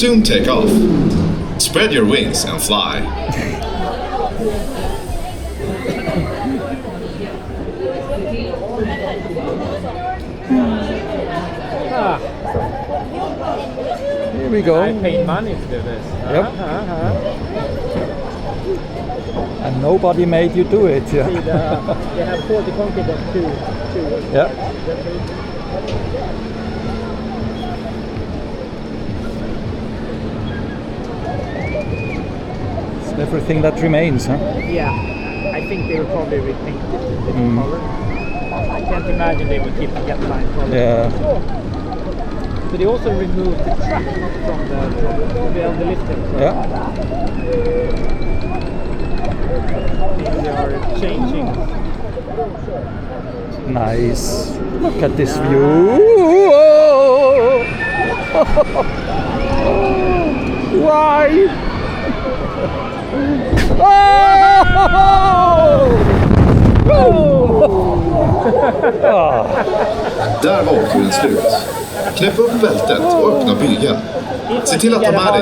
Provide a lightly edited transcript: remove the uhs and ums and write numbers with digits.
soon take off. Spread your wings and fly. Here we go. I paid money to do this. Yep. And nobody made you do it. Yeah. See, they have 40 concrete of two. Yeah. It's everything that remains, huh? Yeah, I think they will probably repaint it with different color. I can't imagine they would keep the jet line color. Yeah. So they also removed the track from the lifting. So Yeah. they are changing. Nice. Look at this view. Why? Där var åkturen slut. Knäpp upp bältet och öppna bygeln. Se till att ta med dig